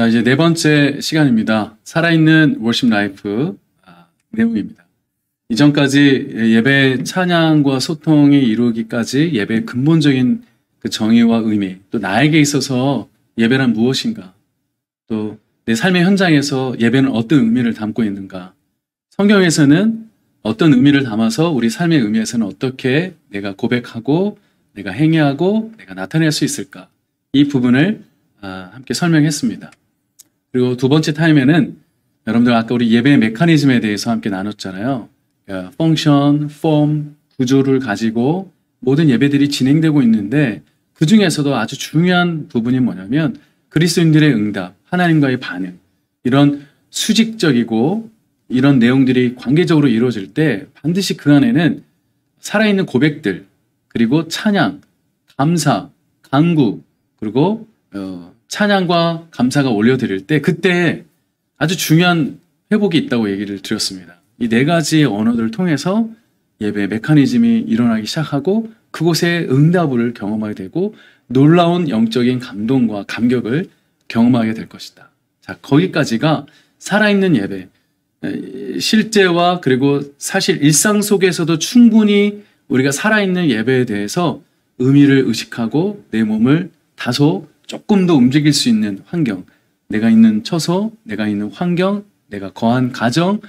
자, 이제 네 번째 시간입니다. 살아있는 워십 라이프 내용입니다. 이전까지 예배 찬양과 소통이 이루기까지 예배의 근본적인 그 정의와 의미, 또 나에게 있어서 예배란 무엇인가, 또 내 삶의 현장에서 예배는 어떤 의미를 담고 있는가, 성경에서는 어떤 의미를 담아서 우리 삶의 의미에서는 어떻게 내가 고백하고 내가 행위하고 내가 나타낼 수 있을까, 이 부분을 함께 설명했습니다. 그리고 두 번째 타임에는 여러분들 아까 우리 예배의 메커니즘에 대해서 함께 나눴잖아요. 그러니까 펑션, 폼, 구조를 가지고 모든 예배들이 진행되고 있는데 그 중에서도 아주 중요한 부분이 뭐냐면 그리스도인들의 응답, 하나님과의 반응, 이런 수직적이고 이런 내용들이 관계적으로 이루어질 때 반드시 그 안에는 살아있는 고백들, 그리고 찬양, 감사, 간구, 그리고 찬양과 감사가 올려드릴 때 그때 아주 중요한 회복이 있다고 얘기를 드렸습니다. 이 네 가지 언어들을 통해서 예배 메커니즘이 일어나기 시작하고 그곳에 응답을 경험하게 되고 놀라운 영적인 감동과 감격을 경험하게 될 것이다. 자, 거기까지가 살아있는 예배, 실제와 그리고 사실 일상 속에서도 충분히 우리가 살아있는 예배에 대해서 의미를 의식하고 내 몸을 다소 조금 더 움직일 수 있는 환경, 내가 있는 처소, 내가 있는 환경, 내가 거한 가정,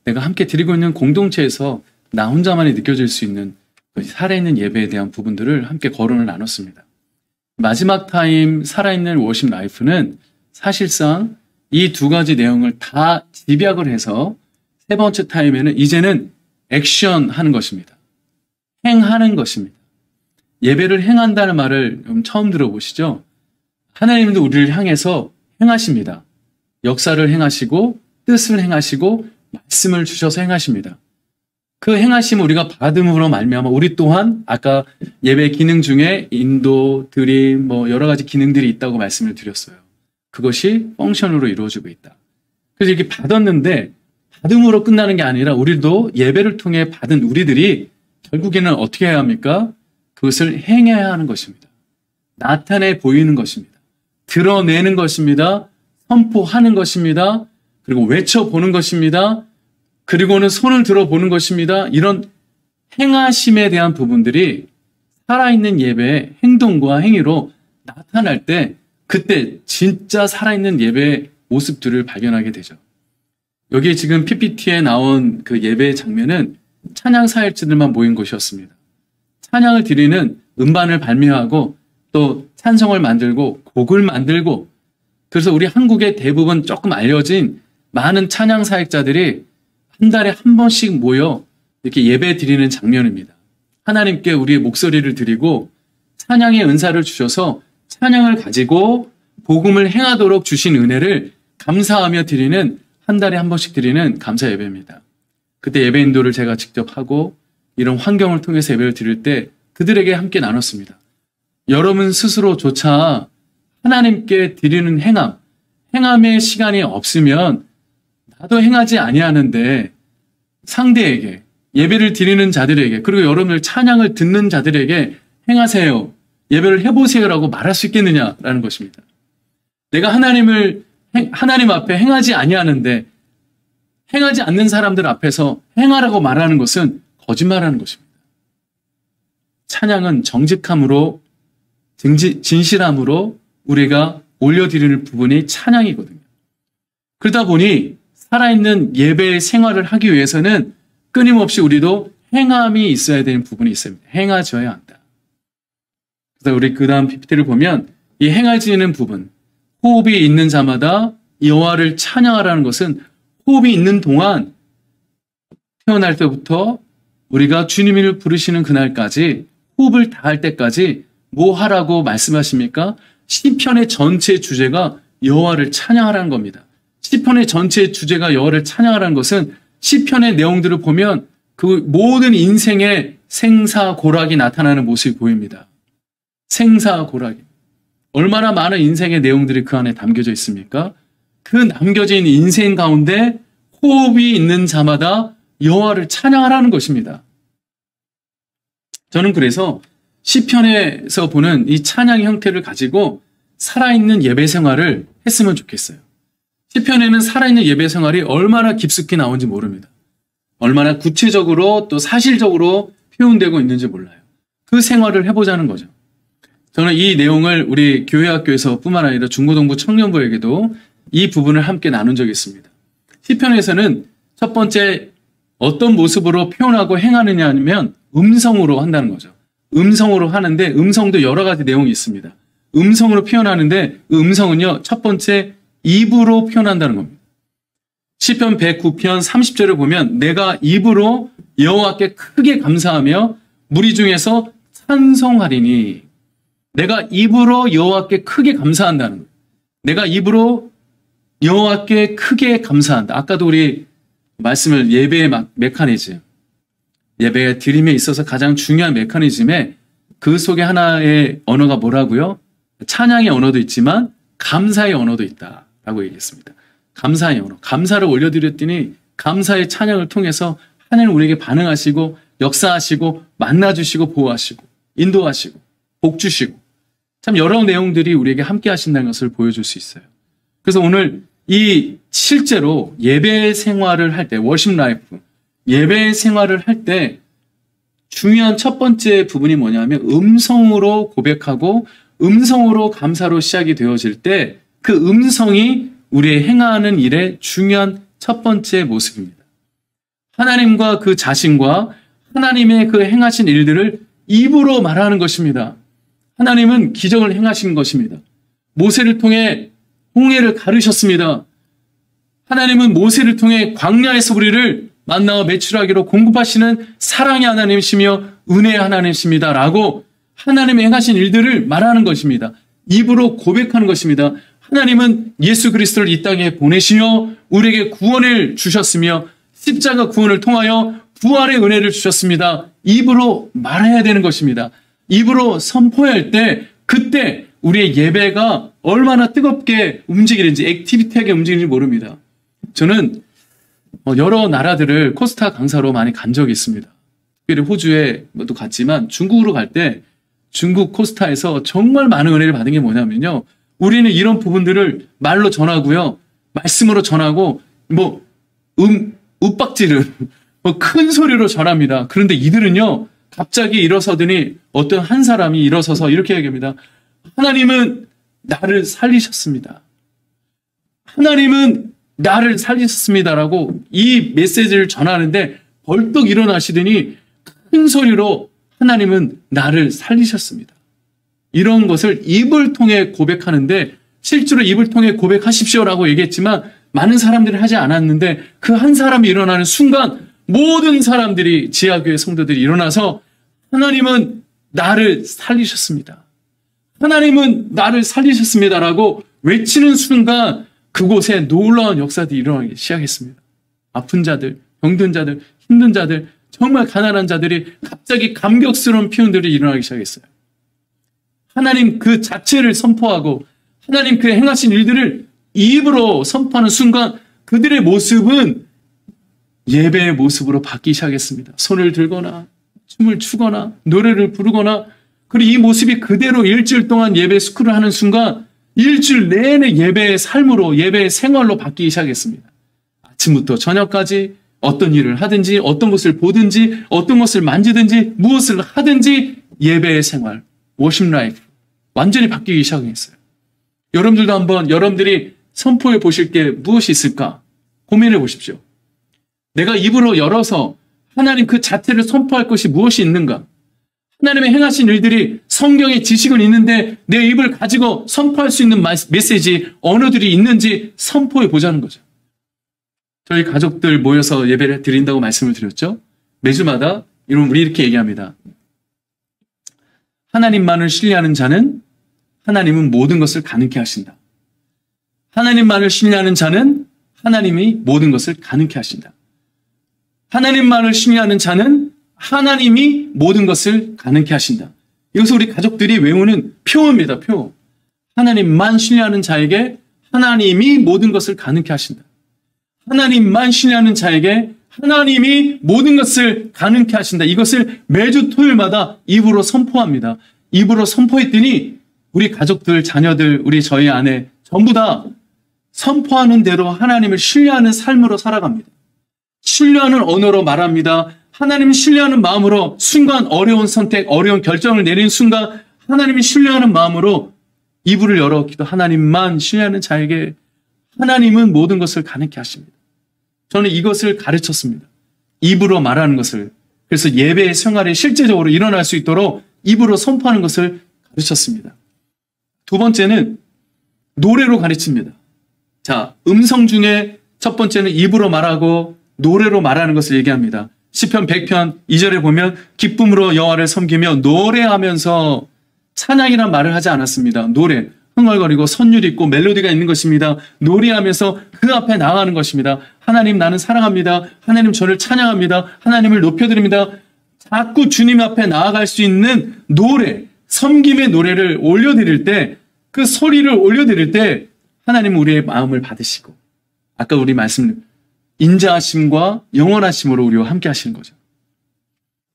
내가 함께 드리고 있는 공동체에서 나 혼자만이 느껴질 수 있는 살아있는 예배에 대한 부분들을 함께 거론을 나눴습니다. 마지막 타임 살아있는 워십 라이프는 사실상 이 두 가지 내용을 다 집약을 해서 세 번째 타임에는 이제는 액션 하는 것입니다. 행하는 것입니다. 예배를 행한다는 말을 처음 들어보시죠? 하나님도 우리를 향해서 행하십니다. 역사를 행하시고 뜻을 행하시고 말씀을 주셔서 행하십니다. 그 행하심을 우리가 받음으로 말미암아 우리 또한 아까 예배 기능 중에 인도, 드림, 여러 가지 기능들이 있다고 말씀을 드렸어요. 그것이 펑션으로 이루어지고 있다. 그래서 이렇게 받았는데 받음으로 끝나는 게 아니라 우리도 예배를 통해 받은 우리들이 결국에는 어떻게 해야 합니까? 그것을 행해야 하는 것입니다. 나타내 보이는 것입니다. 드러내는 것입니다. 선포하는 것입니다. 그리고 외쳐보는 것입니다. 그리고는 손을 들어보는 것입니다. 이런 행하심에 대한 부분들이 살아있는 예배의 행동과 행위로 나타날 때 그때 진짜 살아있는 예배의 모습들을 발견하게 되죠. 여기 지금 PPT에 나온 그 예배의 장면은 찬양 사역자들만 모인 곳이었습니다. 찬양을 드리는 음반을 발매하고 또 찬송을 만들고 곡을 만들고, 그래서 우리 한국의 대부분 조금 알려진 많은 찬양 사역자들이 한 달에 한 번씩 모여 이렇게 예배 드리는 장면입니다. 하나님께 우리의 목소리를 드리고 찬양의 은사를 주셔서 찬양을 가지고 복음을 행하도록 주신 은혜를 감사하며 드리는, 한 달에 한 번씩 드리는 감사 예배입니다. 그때 예배 인도를 제가 직접 하고 이런 환경을 통해서 예배를 드릴 때 그들에게 함께 나눴습니다. 여러분 스스로조차 하나님께 드리는 행함의 시간이 없으면 나도 행하지 아니하는데 상대에게, 예배를 드리는 자들에게, 그리고 여러분들 찬양을 듣는 자들에게 행하세요, 예배를 해보세요라고 말할 수 있겠느냐라는 것입니다. 내가 하나님 앞에 행하지 아니하는데 행하지 않는 사람들 앞에서 행하라고 말하는 것은 거짓말하는 것입니다. 찬양은 정직함으로, 진실함으로 우리가 올려드리는 부분이 찬양이거든요. 그러다 보니 살아있는 예배의 생활을 하기 위해서는 끊임없이 우리도 행함이 있어야 되는 부분이 있습니다. 행하져야 한다. 그래서 우리 그 다음 PPT를 보면 이 행하지는 부분, 호흡이 있는 자마다 여호와를 찬양하라는 것은 호흡이 있는 동안 태어날 때부터 우리가 주님을 부르시는 그날까지 호흡을 다할 때까지 뭐 하라고 말씀하십니까? 시편의 전체 주제가 여호와를 찬양하라는 겁니다. 시편의 전체 주제가 여호와를 찬양하라는 것은 시편의 내용들을 보면 그 모든 인생의 생사고락이 나타나는 모습이 보입니다. 생사고락이. 얼마나 많은 인생의 내용들이 그 안에 담겨져 있습니까? 그 남겨진 인생 가운데 호흡이 있는 자마다 여호와를 찬양하라는 것입니다. 저는 그래서 시편에서 보는 이 찬양의 형태를 가지고 살아있는 예배 생활을 했으면 좋겠어요. 시편에는 살아있는 예배 생활이 얼마나 깊숙이 나온지 모릅니다. 얼마나 구체적으로 또 사실적으로 표현되고 있는지 몰라요. 그 생활을 해보자는 거죠. 저는 이 내용을 우리 교회 학교에서 뿐만 아니라 중고등부 청년부에게도 이 부분을 함께 나눈 적이 있습니다. 시편에서는 첫 번째 어떤 모습으로 표현하고 행하느냐 하면 음성으로 한다는 거죠. 음성으로 하는데 음성도 여러 가지 내용이 있습니다. 음성으로 표현하는데 그 음성은요, 첫 번째 입으로 표현한다는 겁니다. 시편 109편 30절을 보면 내가 입으로 여호와께 크게 감사하며 무리 중에서 찬송하리니, 내가 입으로 여호와께 크게 감사한다는 거예요. 내가 입으로 여호와께 크게 감사한다. 아까도 우리 말씀을 예배의 메커니즘, 예배의 드림에 있어서 가장 중요한 메커니즘에 그 속에 하나의 언어가 뭐라고요? 찬양의 언어도 있지만 감사의 언어도 있다라고 얘기했습니다. 감사의 언어. 감사를 올려드렸더니 감사의 찬양을 통해서 하나님 우리에게 반응하시고 역사하시고 만나주시고 보호하시고 인도하시고 복 주시고 참 여러 내용들이 우리에게 함께 하신다는 것을 보여줄 수 있어요. 그래서 오늘 이 실제로 예배 생활을 할 때, 워십 라이프, 예배 생활을 할 때 중요한 첫 번째 부분이 뭐냐면 음성으로 고백하고 음성으로 감사로 시작이 되어질 때 그 음성이 우리의 행하는 일의 중요한 첫 번째 모습입니다. 하나님과 그 자신과 하나님의 그 행하신 일들을 입으로 말하는 것입니다. 하나님은 기적을 행하신 것입니다. 모세를 통해 홍해를 가르셨습니다. 하나님은 모세를 통해 광야에서 우리를 만나와 매출하기로 공급하시는 사랑의 하나님이시며 은혜의 하나님이십니다. 라고 하나님의 행하신 일들을 말하는 것입니다. 입으로 고백하는 것입니다. 하나님은 예수 그리스도를 이 땅에 보내시며 우리에게 구원을 주셨으며 십자가 구원을 통하여 부활의 은혜를 주셨습니다. 입으로 말해야 되는 것입니다. 입으로 선포할 때 그때 우리의 예배가 얼마나 뜨겁게 움직이는지, 액티비티하게 움직이는지 모릅니다. 저는 여러 나라들을 코스타 강사로 많이 간 적이 있습니다. 특별히 호주에도 갔지만 중국으로 갈 때 중국 코스타에서 정말 많은 은혜를 받은 게 뭐냐면요. 우리는 이런 부분들을 말로 전하고요. 말씀으로 전하고 윽박지를 큰 소리로 전합니다. 그런데 이들은요. 갑자기 일어서더니 어떤 한 사람이 일어서서 이렇게 얘기합니다. 하나님은 나를 살리셨습니다. 하나님은 나를 살리셨습니다라고 이 메시지를 전하는데 벌떡 일어나시더니 큰 소리로 하나님은 나를 살리셨습니다. 이런 것을 입을 통해 고백하는데 실제로 입을 통해 고백하십시오라고 얘기했지만 많은 사람들이 하지 않았는데 그 한 사람이 일어나는 순간 모든 사람들이 지하교회 성도들이 일어나서 하나님은 나를 살리셨습니다. 하나님은 나를 살리셨습니다라고 외치는 순간 그곳에 놀라운 역사들이 일어나기 시작했습니다. 아픈 자들, 병든 자들, 힘든 자들, 정말 가난한 자들이 갑자기 감격스러운 표현들이 일어나기 시작했어요. 하나님 그 자체를 선포하고 하나님 그 행하신 일들을 입으로 선포하는 순간 그들의 모습은 예배의 모습으로 바뀌기 시작했습니다. 손을 들거나 춤을 추거나 노래를 부르거나 그리고 이 모습이 그대로 일주일 동안 예배 스쿨을 하는 순간 일주일 내내 예배의 삶으로 예배의 생활로 바뀌기 시작했습니다. 아침부터 저녁까지 어떤 일을 하든지 어떤 것을 보든지 어떤 것을 만지든지 무엇을 하든지 예배의 생활, 워십 라이프 완전히 바뀌기 시작했어요. 여러분들도 한번 여러분들이 선포해 보실 게 무엇이 있을까 고민해 보십시오. 내가 입으로 열어서 하나님 그 자체를 선포할 것이 무엇이 있는가? 하나님의 행하신 일들이 성경에 지식은 있는데 내 입을 가지고 선포할 수 있는 메시지, 언어들이 있는지 선포해 보자는 거죠. 저희 가족들 모여서 예배를 드린다고 말씀을 드렸죠. 매주마다 우리 이렇게 얘기합니다. 하나님만을 신뢰하는 자는 하나님은 모든 것을 가능케 하신다. 하나님만을 신뢰하는 자는 하나님이 모든 것을 가능케 하신다. 하나님만을 신뢰하는 자는 하나님이 모든 것을 가능케 하신다. 이것을 우리 가족들이 외우는 표어입니다. 표어. 하나님만 신뢰하는 자에게 하나님이 모든 것을 가능케 하신다. 하나님만 신뢰하는 자에게 하나님이 모든 것을 가능케 하신다. 이것을 매주 토요일마다 입으로 선포합니다. 입으로 선포했더니 우리 가족들, 자녀들, 저희 아내 전부 다 선포하는 대로 하나님을 신뢰하는 삶으로 살아갑니다. 신뢰하는 언어로 말합니다. 하나님을 신뢰하는 마음으로 순간 어려운 선택, 어려운 결정을 내린 순간 하나님을 신뢰하는 마음으로 이불을 열어 기도 하나님만 신뢰하는 자에게 하나님은 모든 것을 가능케 하십니다. 저는 이것을 가르쳤습니다. 입으로 말하는 것을. 그래서 예배의 생활에 실제적으로 일어날 수 있도록 입으로 선포하는 것을 가르쳤습니다. 두 번째는 노래로 가르칩니다. 자, 음성 중에 첫 번째는 입으로 말하고 노래로 말하는 것을 얘기합니다. 시편 100편 2절에 보면 기쁨으로 여호와를 섬기며 노래하면서 찬양이란 말을 하지 않았습니다. 노래, 흥얼거리고 선율이 있고 멜로디가 있는 것입니다. 노래하면서 그 앞에 나아가는 것입니다. 하나님 나는 사랑합니다. 하나님 저를 찬양합니다. 하나님을 높여드립니다. 자꾸 주님 앞에 나아갈 수 있는 노래, 섬김의 노래를 올려드릴 때, 그 소리를 올려드릴 때 하나님은 우리의 마음을 받으시고 아까 우리 말씀 인자하심과 영원하심으로 우리와 함께 하시는 거죠.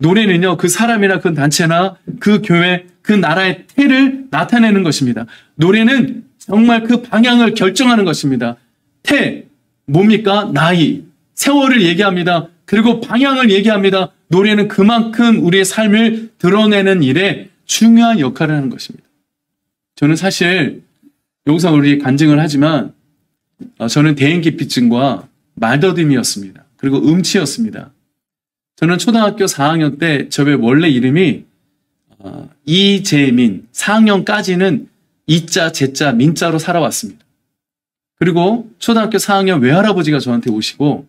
노래는요, 그 사람이나 그 단체나 그 교회, 그 나라의 태를 나타내는 것입니다. 노래는 정말 그 방향을 결정하는 것입니다. 태, 뭡니까? 나이, 세월을 얘기합니다. 그리고 방향을 얘기합니다. 노래는 그만큼 우리의 삶을 드러내는 일에 중요한 역할을 하는 것입니다. 저는 사실 여기서 우리 간증을 하지만 저는 대인기피증과 말더듬이었습니다. 그리고 음치였습니다. 저는 초등학교 4학년 때 저의 원래 이름이 이재민, 4학년까지는 이자, 제자, 민자로 살아왔습니다. 그리고 초등학교 4학년 외할아버지가 저한테 오시고,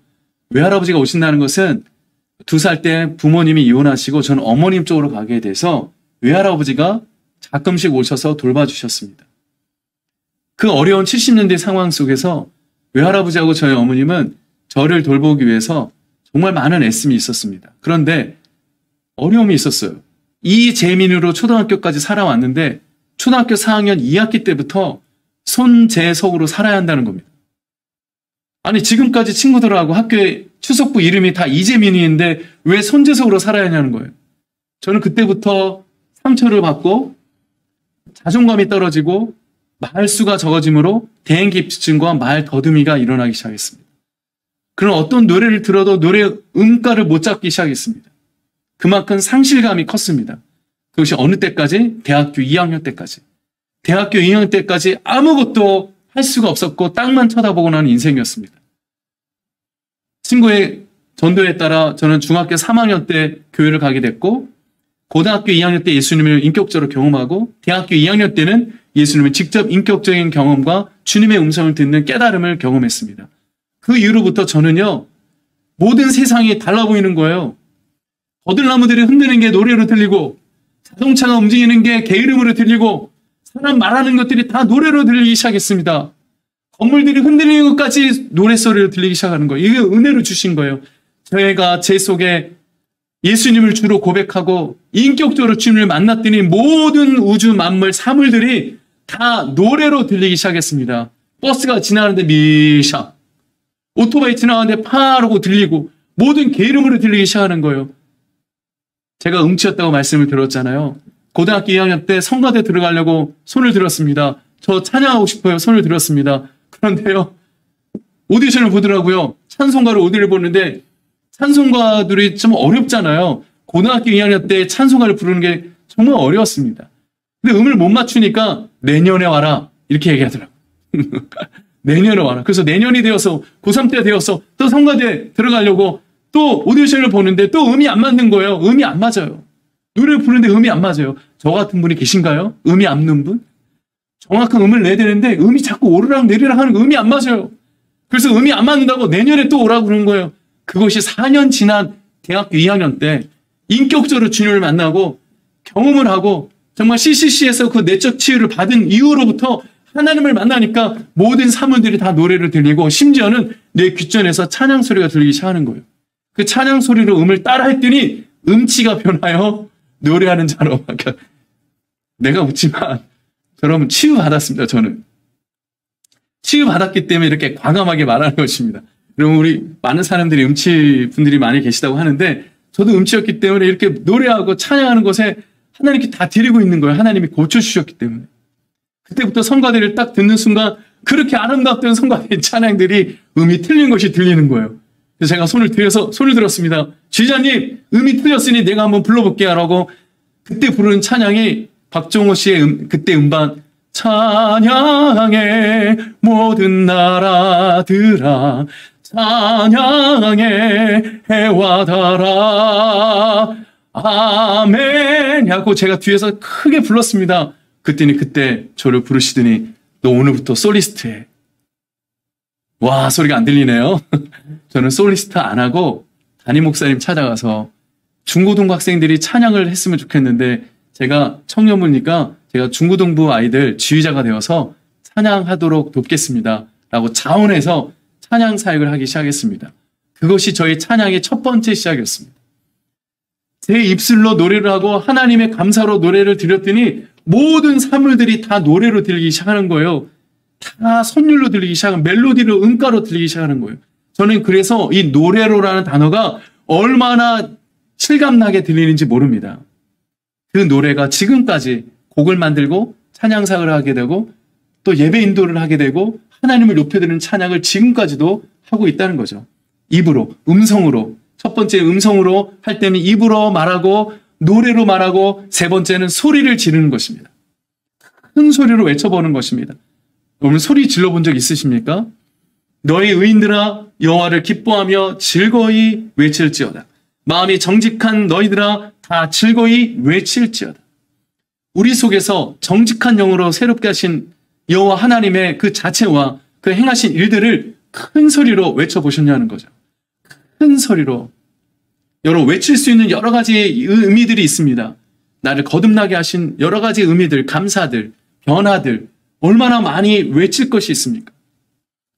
외할아버지가 오신다는 것은 2살 때 부모님이 이혼하시고 저는 어머님 쪽으로 가게 돼서 외할아버지가 가끔씩 오셔서 돌봐주셨습니다. 그 어려운 70년대 상황 속에서 외할아버지하고 저희 어머님은 저를 돌보기 위해서 정말 많은 애씀이 있었습니다. 그런데 어려움이 있었어요. 이재민으로 초등학교까지 살아왔는데 초등학교 4학년 2학기 때부터 손재석으로 살아야 한다는 겁니다. 아니 지금까지 친구들하고 학교에 추석부 이름이 다 이재민이인데 왜 손재석으로 살아야 하냐는 거예요. 저는 그때부터 상처를 받고 자존감이 떨어지고 말수가 적어지므로 대인기피증과 말더듬이가 일어나기 시작했습니다. 그런 어떤 노래를 들어도 노래 음가를 못 잡기 시작했습니다. 그만큼 상실감이 컸습니다. 그것이 어느 때까지? 대학교 2학년 때까지. 대학교 2학년 때까지 아무것도 할 수가 없었고 땅만 쳐다보고 나는 인생이었습니다. 친구의 전도에 따라 저는 중학교 3학년 때 교회를 가게 됐고 고등학교 2학년 때 예수님을 인격적으로 경험하고 대학교 2학년 때는 예수님을 직접 인격적인 경험과 주님의 음성을 듣는 깨달음을 경험했습니다. 그 이후로부터 저는요, 모든 세상이 달라 보이는 거예요. 거들나무들이 흔드는 게 노래로 들리고 자동차가 움직이는 게 게으름으로 들리고 사람 말하는 것들이 다 노래로 들리기 시작했습니다. 건물들이 흔들리는 것까지 노랫소리로 들리기 시작하는 거예요. 이게 은혜로 주신 거예요. 저희가 제 속에 예수님을 주로 고백하고 인격적으로 주님을 만났더니 모든 우주 만물 사물들이 다 노래로 들리기 시작했습니다. 버스가 지나가는데 미샤, 오토바이 지나가는데 파라고 들리고 모든 게으름으로 들리기 시작하는 거예요. 제가 음치였다고 말씀을 들었잖아요. 고등학교 2학년 때 성가대 들어가려고 손을 들었습니다. 저 찬양하고 싶어요. 손을 들었습니다. 그런데요, 오디션을 보더라고요. 찬송가를 오디를 보는데 찬송가들이 좀 어렵잖아요. 고등학교 2학년 때 찬송가를 부르는 게 정말 어려웠습니다. 근데 음을 못 맞추니까 내년에 와라 이렇게 얘기하더라고요. 내년에 와라. 그래서 내년이 되어서 고3 때 되어서 또 성가대 들어가려고 또 오디션을 보는데 또 음이 안 맞는 거예요. 음이 안 맞아요. 노래를 부르는데 음이 안 맞아요. 저 같은 분이 계신가요? 음이 안 맞는 분? 정확한 음을 내야 되는데 음이 자꾸 오르락 내리락 하는 음이 안 맞아요. 그래서 음이 안 맞는다고 내년에 또 오라고 그러는 거예요. 그것이 4년 지난 대학교 2학년 때 인격적으로 주님을 만나고 경험을 하고 정말 CCC에서 그 내적 치유를 받은 이후로부터 하나님을 만나니까 모든 사물들이 다 노래를 들리고 심지어는 내 귓전에서 찬양 소리가 들리기 시작하는 거예요. 그 찬양 소리로 음을 따라 했더니 음치가 변하여 노래하는 자로 바뀌어. 내가 웃지만 여러분 치유받았습니다. 저는 치유받았기 때문에 이렇게 과감하게 말하는 것입니다. 여러분 우리 많은 사람들이 음치 분들이 많이 계시다고 하는데 저도 음치였기 때문에 이렇게 노래하고 찬양하는 것에 하나님께 다 드리고 있는 거예요. 하나님이 고쳐주셨기 때문에. 그때부터 성가대를 딱 듣는 순간 그렇게 아름답던 성가대 찬양들이 음이 틀린 것이 들리는 거예요. 그래서 제가 손을 들었습니다. 지휘자님, 음이 틀렸으니 내가 한번 불러볼게요. 라고 그때 부르는 찬양이 박종호 씨의 그때 음반, 찬양해 모든 나라들아 찬양해 해와 달아 아멘 하고 제가 뒤에서 크게 불렀습니다. 그랬더니 그때 저를 부르시더니 너 오늘부터 솔리스트해. 와, 소리가 안 들리네요. 저는 솔리스트 안 하고 담임 목사님 찾아가서 중고등부 학생들이 찬양을 했으면 좋겠는데 제가 청년부니까 제가 중고등부 아이들 지휘자가 되어서 찬양하도록 돕겠습니다. 라고 자원해서 찬양 사역을 하기 시작했습니다. 그것이 저희 찬양의 첫 번째 시작이었습니다. 제 입술로 노래를 하고 하나님의 감사로 노래를 드렸더니 모든 사물들이 다 노래로 들리기 시작하는 거예요. 다 선율로 들리기 시작하는, 멜로디로 음가로 들리기 시작하는 거예요. 저는 그래서 이 노래로라는 단어가 얼마나 실감나게 들리는지 모릅니다. 그 노래가 지금까지 곡을 만들고 찬양사를 하게 되고 또 예배 인도를 하게 되고 하나님을 높여드리는 찬양을 지금까지도 하고 있다는 거죠. 입으로, 음성으로. 첫 번째 음성으로 할 때는 입으로 말하고 노래로 말하고 세 번째는 소리를 지르는 것입니다. 큰 소리로 외쳐보는 것입니다. 여러분 소리 질러본 적 있으십니까? 너희 의인들아 여호와를 기뻐하며 즐거이 외칠지어다. 마음이 정직한 너희들아 다 즐거이 외칠지어다. 우리 속에서 정직한 영으로 새롭게 하신 여호와 하나님의 그 자체와 그 행하신 일들을 큰 소리로 외쳐보셨냐는 거죠. 큰 소리로. 여러분 외칠 수 있는 여러 가지 의미들이 있습니다. 나를 거듭나게 하신 여러 가지 의미들, 감사들, 변화들 얼마나 많이 외칠 것이 있습니까?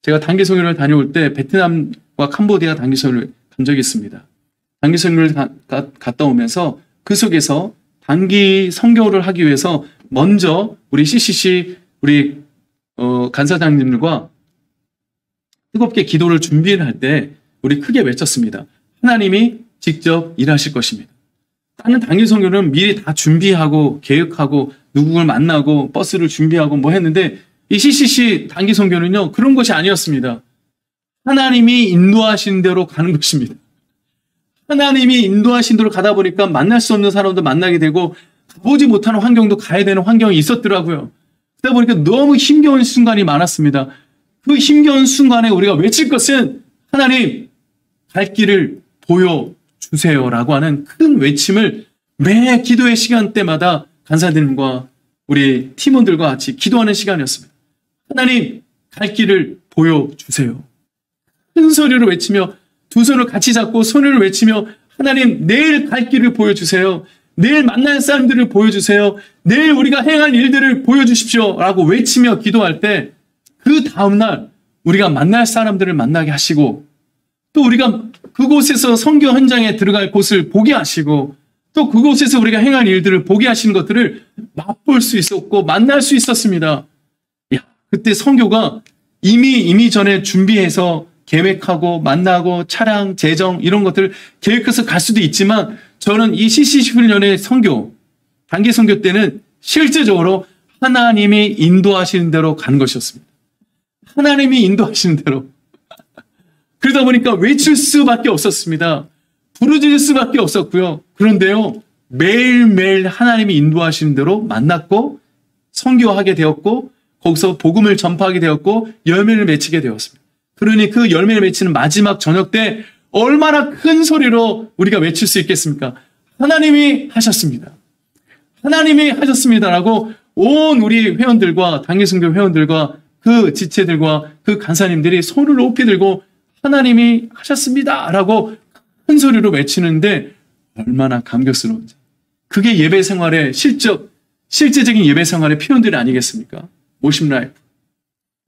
제가 단기 선교를 다녀올 때 베트남과 캄보디아 단기 선교를 간 적이 있습니다. 단기 선교를 갔다 오면서 그 속에서 단기 선교를 하기 위해서 먼저 우리 CCC 우리 간사장님들과 뜨겁게 기도를 준비를 할 때 우리 크게 외쳤습니다. 하나님이 직접 일하실 것입니다. 다른 단기 선교는 미리 다 준비하고 계획하고 누구를 만나고 버스를 준비하고 뭐 했는데 이 CCC 단기 선교는요 그런 것이 아니었습니다. 하나님이 인도하신 대로 가는 것입니다. 하나님이 인도하신 대로 가다 보니까 만날 수 없는 사람도 만나게 되고 가보지 못하는 환경도 가야 되는 환경이 있었더라고요. 그러다 보니까 너무 힘겨운 순간이 많았습니다. 그 힘겨운 순간에 우리가 외칠 것은 하나님 갈 길을 보여주세요라고 하는 큰 외침을 매 기도의 시간 때마다 간사님과 우리 팀원들과 같이 기도하는 시간이었습니다. 하나님 갈 길을 보여주세요. 큰 소리로 외치며 두 손을 같이 잡고 손을 외치며 하나님 내일 갈 길을 보여주세요. 내일 만날 사람들을 보여주세요. 내일 우리가 행할 일들을 보여주십시오. 라고 외치며 기도할 때 그 다음날 우리가 만날 사람들을 만나게 하시고 또 우리가 그곳에서 선교 현장에 들어갈 곳을 보게 하시고 또 그곳에서 우리가 행할 일들을 보게 하시는 것들을 맛볼 수 있었고 만날 수 있었습니다. 그때 선교가 이미 전에 준비해서 계획하고 만나고 차량, 재정 이런 것들을 계획해서 갈 수도 있지만 저는 이 CCC 훈련의 선교, 단기 선교 때는 실제적으로 하나님이 인도하시는 대로 간 것이었습니다. 하나님이 인도하시는 대로. 그러다 보니까 외칠 수밖에 없었습니다. 부르짖을 수밖에 없었고요. 그런데요, 매일매일 하나님이 인도하시는 대로 만났고 선교하게 되었고 거기서 복음을 전파하게 되었고 열매를 맺히게 되었습니다. 그러니 그 열매를 맺히는 마지막 저녁 때 얼마나 큰 소리로 우리가 외칠 수 있겠습니까? 하나님이 하셨습니다. 하나님이 하셨습니다라고 온 우리 회원들과 단기선교 회원들과 그 지체들과 그 간사님들이 손을 높이 들고 하나님이 하셨습니다라고 큰 소리로 외치는데 얼마나 감격스러운지. 그게 예배 생활의 실제적인 예배 생활의 표현들이 아니겠습니까? 워십 라이프.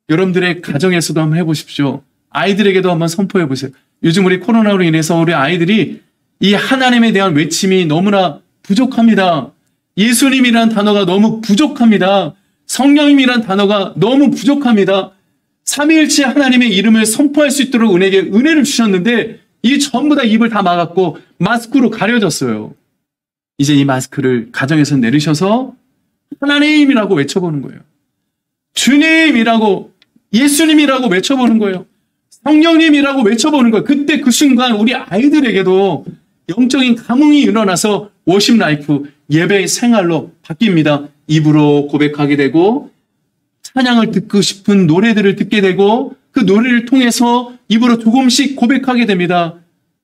여러분들의 가정에서도 한번 해보십시오. 아이들에게도 한번 선포해 보세요. 요즘 우리 코로나로 인해서 우리 아이들이 이 하나님에 대한 외침이 너무나 부족합니다. 예수님이란 단어가 너무 부족합니다. 성령님이란 단어가 너무 부족합니다. 삼위일체 하나님의 이름을 선포할 수 있도록 우리에게 은혜를 주셨는데 이 전부 다 입을 다 막았고 마스크로 가려졌어요. 이제 이 마스크를 가정에서 내리셔서 하나님이라고 외쳐보는 거예요. 주님이라고 예수님이라고 외쳐보는 거예요. 성령님이라고 외쳐보는 거예요. 그때 그 순간 우리 아이들에게도 영적인 감흥이 일어나서 워십 라이프, 예배 생활로 바뀝니다. 입으로 고백하게 되고 찬양을 듣고 싶은 노래들을 듣게 되고 그 노래를 통해서 입으로 조금씩 고백하게 됩니다.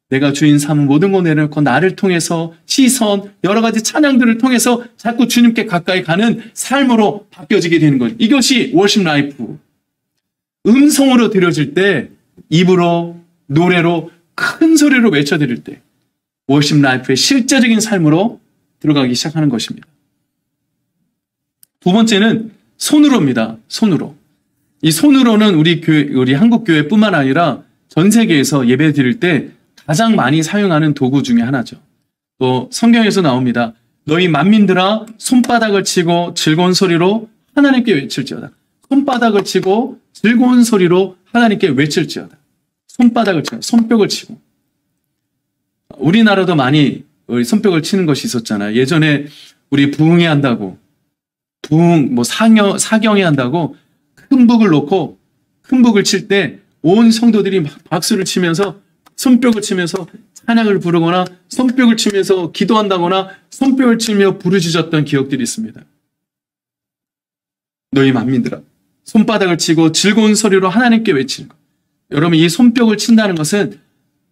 내가 주인 삼은 모든 거 내려놓고 나를 통해서 시선, 여러 가지 찬양들을 통해서 자꾸 주님께 가까이 가는 삶으로 바뀌어지게 되는 거예요. 이것이 워십 라이프. 음성으로 드려질 때, 입으로, 노래로, 큰 소리로 외쳐드릴 때 워십 라이프의 실제적인 삶으로 들어가기 시작하는 것입니다. 두 번째는 손으로입니다. 손으로. 이 손으로는 우리 한국 교회뿐만 아니라 전 세계에서 예배 드릴 때 가장 많이 사용하는 도구 중에 하나죠. 또 성경에서 나옵니다. 너희 만민들아 손바닥을 치고 즐거운 소리로 하나님께 외칠지어다. 손바닥을 치고 즐거운 소리로 하나님께 외칠지어다. 손바닥을 치고 손뼉을 치고. 우리나라도 많이 우리 손뼉을 치는 것이 있었잖아요. 예전에 우리 부흥회 한다고 사경회 한다고 큰 북을 놓고 큰 북을 칠 때 온 성도들이 막 박수를 치면서 손뼉을 치면서 찬양을 부르거나 손뼉을 치면서 기도한다거나 손뼉을 치며 부르짖었던 기억들이 있습니다. 너희 만민들아 손바닥을 치고 즐거운 소리로 하나님께 외치는 것. 여러분 이 손뼉을 친다는 것은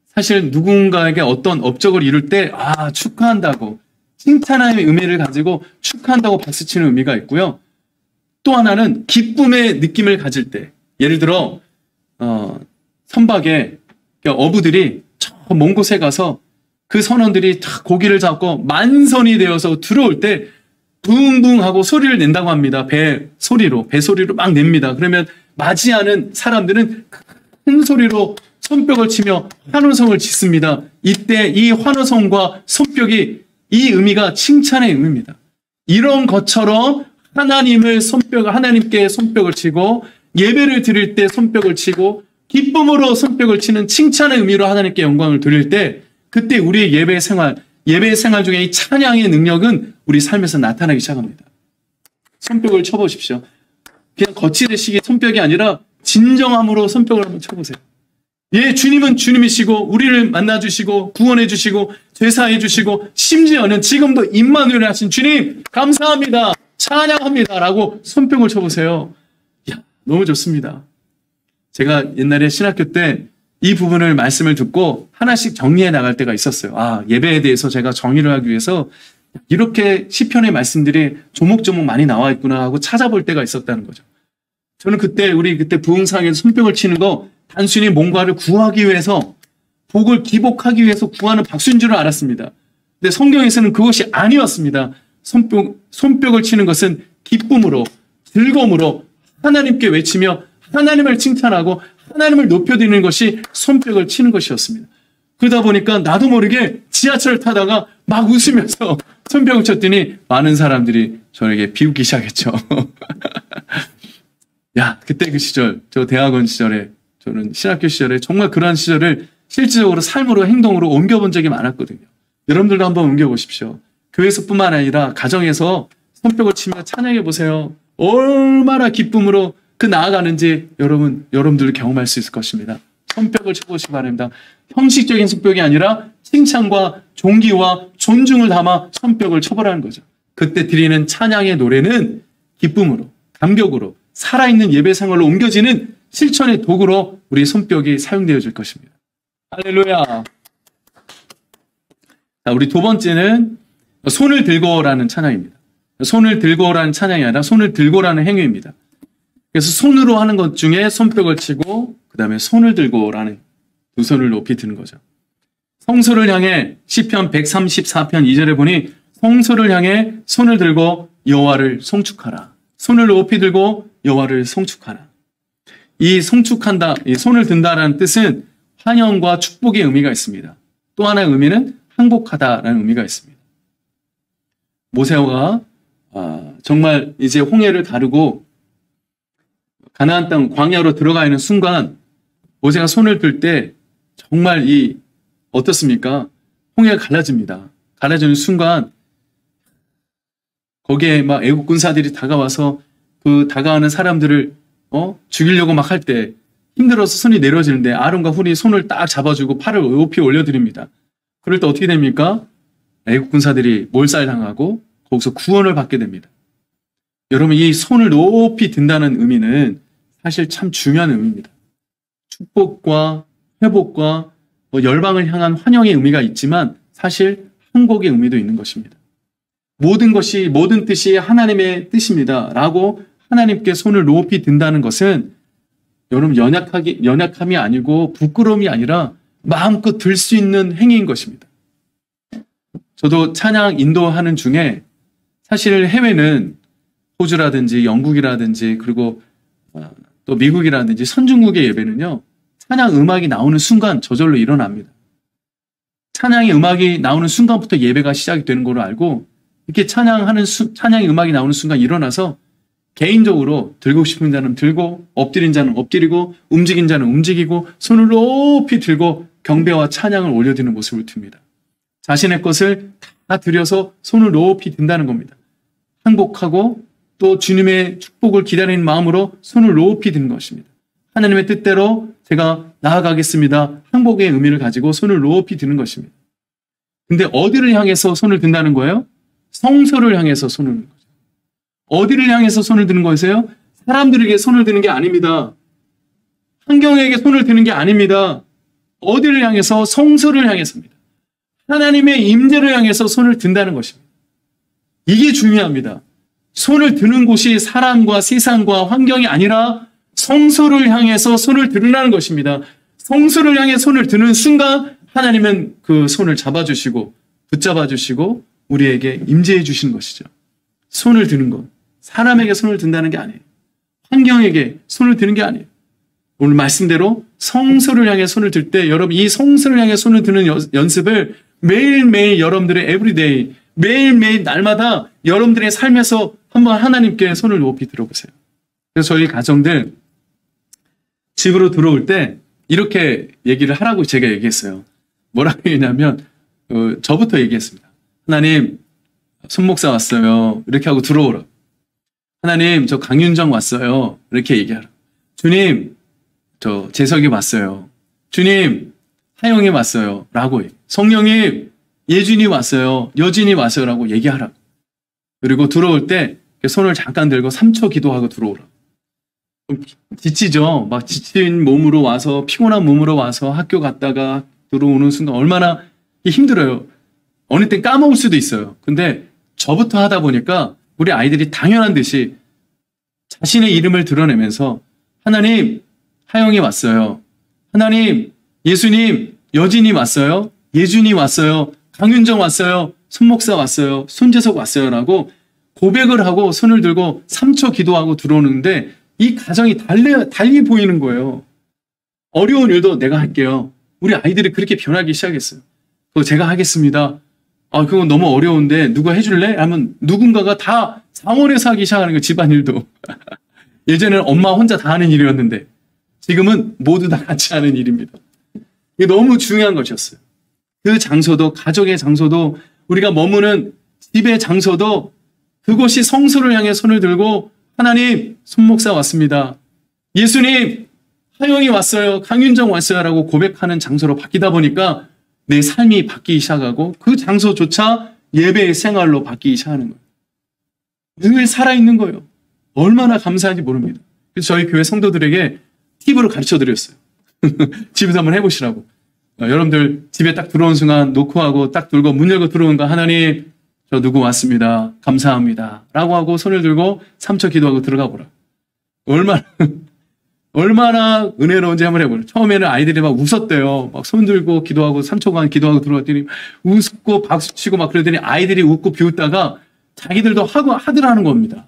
사실 누군가에게 어떤 업적을 이룰 때 축하한다고 칭찬의 의미를 가지고 축하한다고 박수치는 의미가 있고요. 또 하나는 기쁨의 느낌을 가질 때 예를 들어 선박에 어부들이 저 먼 곳에 가서 그 선원들이 다 고기를 잡고 만선이 되어서 들어올 때 붕붕하고 소리를 낸다고 합니다. 배소리로 막 냅니다. 그러면 맞이하는 사람들은 큰 소리로 손뼉을 치며 환호성을 짓습니다. 이때 이 환호성과 손뼉이 이 의미가 칭찬의 의미입니다. 이런 것처럼 하나님께 손뼉을 치고 예배를 드릴 때 손뼉을 치고 기쁨으로 손뼉을 치는 칭찬의 의미로 하나님께 영광을 돌릴 때 그때 우리의 예배 생활 중에 이 찬양의 능력은 우리 삶에서 나타나기 시작합니다. 손뼉을 쳐보십시오. 그냥 거칠으시기 손뼉이 아니라 진정함으로 손뼉을 한번 쳐보세요. 예, 주님은 주님이시고 우리를 만나주시고 구원해주시고 죄사해주시고 심지어는 지금도 임마누엘 하신 주님 감사합니다. 찬양합니다. 라고 손뼉을 쳐보세요. 야, 너무 좋습니다. 제가 옛날에 신학교 때 이 부분을 말씀을 듣고 하나씩 정리해 나갈 때가 있었어요. 예배에 대해서 제가 정의를 하기 위해서 이렇게 시편의 말씀들이 조목조목 많이 나와 있구나 하고 찾아볼 때가 있었다는 거죠. 저는 그때 부흥상에서 손뼉을 치는 거 단순히 뭔가를 구하기 위해서 복을 기복하기 위해서 구하는 박수인 줄 알았습니다. 근데 성경에서는 그것이 아니었습니다. 손뼉을 치는 것은 기쁨으로 즐거움으로 하나님께 외치며 하나님을 칭찬하고 하나님을 높여드리는 것이 손뼉을 치는 것이었습니다. 그러다 보니까 나도 모르게 지하철을 타다가 막 웃으면서 손뼉을 쳤더니 많은 사람들이 저에게 비웃기 시작했죠. 야, 그때 그 시절, 저 대학원 시절에, 저는 신학교 시절에 정말 그러한 시절을 실질적으로 삶으로 행동으로 옮겨본 적이 많았거든요. 여러분들도 한번 옮겨보십시오. 교회에서뿐만 아니라 가정에서 손뼉을 치며 찬양해 보세요. 얼마나 기쁨으로 나아가는지 여러분들도 경험할 수 있을 것입니다. 손뼉을 쳐보시기 바랍니다. 형식적인 손뼉이 아니라 칭찬과 존귀와 존중을 담아 손뼉을 쳐보라는 거죠. 그때 드리는 찬양의 노래는 기쁨으로, 감격으로, 살아있는 예배 생활로 옮겨지는 실천의 도구로 우리 손뼉이 사용되어질 것입니다. 할렐루야. 자, 우리 두 번째는 손을 들고라는 찬양입니다. 손을 들고라는 찬양이 아니라 손을 들고라는 행위입니다. 그래서 손으로 하는 것 중에 손뼉을 치고 그 다음에 손을 들고라는 두 손을 높이 드는 거죠. 성소를 향해 시편 134편 2절에 보니 성소를 향해 손을 들고 여호와를 송축하라. 손을 높이 들고 여호와를 송축하라. 이 송축한다, 이 손을 든다라는 뜻은 환영과 축복의 의미가 있습니다. 또 하나의 의미는 항복하다라는 의미가 있습니다. 모세가 정말 이제 홍해를 가르고 가나안 땅 광야로 들어가 있는 순간 모세가 손을 들 때 정말 어떻습니까? 홍해가 갈라집니다. 갈라지는 순간 거기에 막 애국 군사들이 다가와서 그 다가가는 사람들을 죽이려고 막 할 때 힘들어서 손이 내려지는데 아론과 훌이 손을 딱 잡아주고 팔을 높이 올려드립니다. 그럴 때 어떻게 됩니까? 애국 군사들이 몰살당하고 거기서 구원을 받게 됩니다. 여러분, 이 손을 높이 든다는 의미는 사실 참 중요한 의미입니다. 축복과 회복과 열방을 향한 환영의 의미가 있지만 사실 항복의 의미도 있는 것입니다. 모든 뜻이 하나님의 뜻입니다. 라고 하나님께 손을 높이 든다는 것은 여러분 연약함이 아니고 부끄러움이 아니라 마음껏 들 수 있는 행위인 것입니다. 저도 찬양 인도하는 중에 사실 해외는 호주라든지 영국이라든지 그리고 또 미국이라든지 선진국의 예배는요. 찬양 음악이 나오는 순간 저절로 일어납니다. 찬양의 음악이 나오는 순간부터 예배가 시작이 되는 걸로 알고 이렇게 찬양의 음악이 나오는 순간 일어나서 개인적으로 들고 싶은 자는 들고 엎드린 자는 엎드리고 움직인 자는 움직이고 손을 높이 들고 경배와 찬양을 올려드리는 모습을 틉니다. 자신의 것을 다 들여서 손을 높이 든다는 겁니다. 항복하고 또 주님의 축복을 기다리는 마음으로 손을 높이 드는 것입니다. 하나님의 뜻대로 제가 나아가겠습니다. 항복의 의미를 가지고 손을 높이 드는 것입니다. 근데 어디를 향해서 손을 든다는 거예요? 성소를 향해서 손을 드는 거죠. 어디를 향해서 손을 드는 거세요? 사람들에게 손을 드는 게 아닙니다. 환경에게 손을 드는 게 아닙니다. 어디를 향해서? 성소를 향해서입니다. 하나님의 임재를 향해서 손을 든다는 것입니다. 이게 중요합니다. 손을 드는 곳이 사람과 세상과 환경이 아니라 성소를 향해서 손을 들으라는 것입니다. 성소를 향해 손을 드는 순간 하나님은 그 손을 잡아주시고 붙잡아 주시고 우리에게 임재해 주시는 것이죠. 손을 드는 것. 사람에게 손을 든다는 게 아니에요. 환경에게 손을 드는 게 아니에요. 오늘 말씀대로 성소를 향해 손을 들 때 여러분 이 성소를 향해 손을 드는 연습을 매일매일 여러분들의 에브리데이 매일매일 날마다 여러분들의 삶에서 한번 하나님께 손을 높이 들어보세요. 그래서 저희 가정들 집으로 들어올 때 이렇게 얘기를 하라고 제가 얘기했어요. 뭐라고 얘기냐면 저부터 얘기했습니다. 하나님 손 목사 왔어요. 이렇게 하고 들어오라. 하나님 저 강윤정 왔어요. 이렇게 얘기하라. 주님 저 재석이 왔어요. 주님 하영이 왔어요. 라고 성령님 예준이 왔어요. 여진이 왔어요. 라고 얘기하라. 그리고 들어올 때 손을 잠깐 들고 3초 기도하고 들어오라. 지치죠. 막 지친 몸으로 와서 피곤한 몸으로 와서 학교 갔다가 들어오는 순간 얼마나 힘들어요. 어느 땐 까먹을 수도 있어요. 근데 저부터 하다 보니까 우리 아이들이 당연한 듯이 자신의 이름을 드러내면서 하나님 하영이 왔어요. 하나님 예수님 여진이 왔어요. 예준이 왔어요. 강윤정 왔어요. 손목사 왔어요. 손재석 왔어요. 라고 고백을 하고 손을 들고 3초 기도하고 들어오는데 이 가정이 달리 보이는 거예요. 어려운 일도 내가 할게요. 우리 아이들이 그렇게 변하기 시작했어요. 그거 제가 하겠습니다. 그건 너무 어려운데 누가 해줄래? 하면 누군가가 다 상원에서 하기 시작하는 거예요. 집안일도. 예전에는 엄마 혼자 다 하는 일이었는데 지금은 모두 다 같이 하는 일입니다. 이게 너무 중요한 것이었어요. 그 장소도 가족의 장소도 우리가 머무는 집의 장소도 그곳이 성소를 향해 손을 들고 하나님 손목사 왔습니다. 예수님 하영이 왔어요. 강윤정 왔어요. 라고 고백하는 장소로 바뀌다 보니까 내 삶이 바뀌기 시작하고 그 장소조차 예배의 생활로 바뀌기 시작하는 거예요. 늘 살아있는 거예요. 얼마나 감사한지 모릅니다. 그래서 저희 교회 성도들에게 팁으로 가르쳐드렸어요. 집에서 한번 해보시라고. 여러분들 집에 딱 들어온 순간 노크하고 딱 들고 문 열고 들어온 거 하나님 저 누구 왔습니다. 감사합니다. 라고 하고 손을 들고 3초 기도하고 들어가 보라. 얼마나 은혜로운지 한번 해보라. 처음에는 아이들이 막 웃었대요. 막 손 들고 기도하고 3초간 기도하고 들어갔더니 웃고 박수치고 막 그러더니 아이들이 웃고 비웃다가 자기들도 하더라는 겁니다.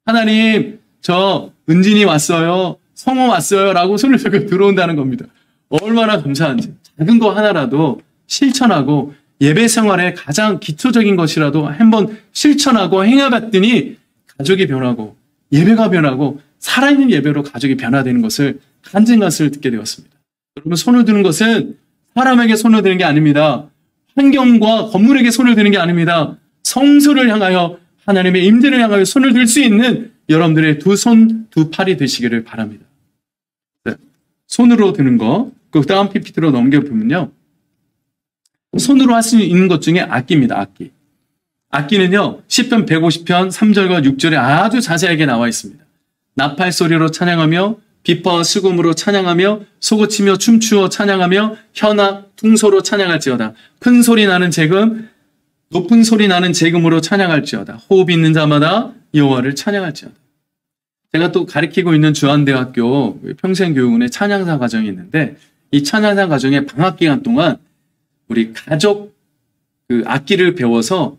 하나님 저 은진이 왔어요. 성호 왔어요. 라고 손을 들고 들어온다는 겁니다. 얼마나 감사한지. 작은 거 하나라도 실천하고 예배 생활의 가장 기초적인 것이라도 한번 실천하고 행해봤더니 가족이 변하고 예배가 변하고 살아있는 예배로 가족이 변화되는 것을 간증 것을 듣게 되었습니다. 여러분 손을 드는 것은 사람에게 손을 드는 게 아닙니다. 환경과 건물에게 손을 드는 게 아닙니다. 성소를 향하여 하나님의 임재를 향하여 손을 들 수 있는 여러분들의 두 손, 두 팔이 되시기를 바랍니다. 네. 손으로 드는 거, 그 다음 PPT로 넘겨보면요. 손으로 할 수 있는 것 중에 악기입니다. 악기. 악기는요. 시편 150편 3절과 6절에 아주 자세하게 나와 있습니다. 나팔 소리로 찬양하며 비파와 수금으로 찬양하며 소고치며 춤추어 찬양하며 현악, 퉁소로 찬양할지어다. 큰 소리 나는 재금, 높은 소리 나는 재금으로 찬양할지어다. 호흡 있는 자마다 여호와를 찬양할지어다. 제가 또 가르치고 있는 주한대학교 평생교육원의 찬양사 과정이 있는데 이 찬양사 과정의 방학 기간 동안 우리 가족 그 악기를 배워서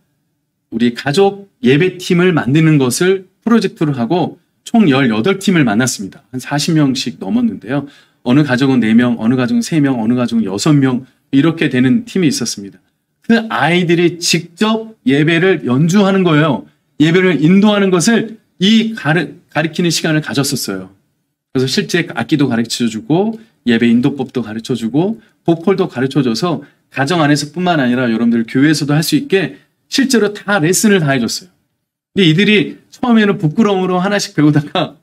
우리 가족 예배팀을 만드는 것을 프로젝트로 하고 총 18팀을 만났습니다. 한 40명씩 넘었는데요. 어느 가족은 4명, 어느 가족은 3명, 어느 가족은 6명 이렇게 되는 팀이 있었습니다. 그 아이들이 직접 예배를 연주하는 거예요. 예배를 인도하는 것을 이 가르치는 시간을 가졌었어요. 그래서 실제 악기도 가르쳐주고 예배 인도법도 가르쳐주고 보컬도 가르쳐줘서 가정 안에서뿐만 아니라 여러분들 교회에서도 할 수 있게 실제로 다 레슨을 다 해줬어요. 근데 이들이 처음에는 부끄러움으로 하나씩 배우다가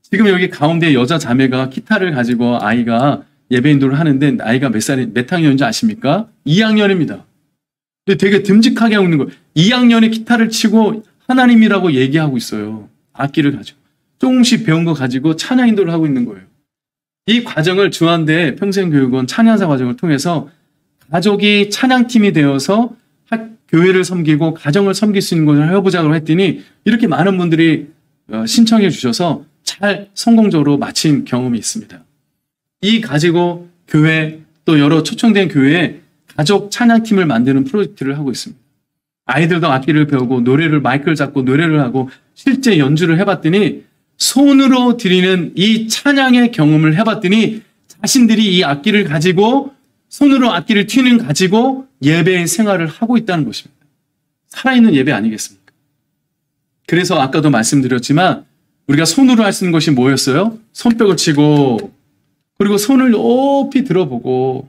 지금 여기 가운데 여자 자매가 기타를 가지고 아이가 예배 인도를 하는데 나이가 몇 학년인지 아십니까? 2학년입니다. 근데 되게 듬직하게 하고 있는 거예요. 2학년에 기타를 치고 하나님이라고 얘기하고 있어요. 악기를 가지고. 조금씩 배운 거 가지고 찬양 인도를 하고 있는 거예요. 이 과정을 주한대 평생교육원 찬양사 과정을 통해서 가족이 찬양팀이 되어서 교회를 섬기고 가정을 섬길 수 있는 것을 해보자고 했더니 이렇게 많은 분들이 신청해 주셔서 잘 성공적으로 마친 경험이 있습니다. 이 가지고 교회 또 여러 초청된 교회에 가족 찬양팀을 만드는 프로젝트를 하고 있습니다. 아이들도 악기를 배우고 노래를 마이크를 잡고 노래를 하고 실제 연주를 해봤더니 손으로 드리는 이 찬양의 경험을 해봤더니 자신들이 이 악기를 가지고 손으로 악기를 튀는 가지고 예배의 생활을 하고 있다는 것입니다. 살아있는 예배 아니겠습니까? 그래서 아까도 말씀드렸지만 우리가 손으로 할 수 있는 것이 뭐였어요? 손뼉을 치고 그리고 손을 높이 들어보고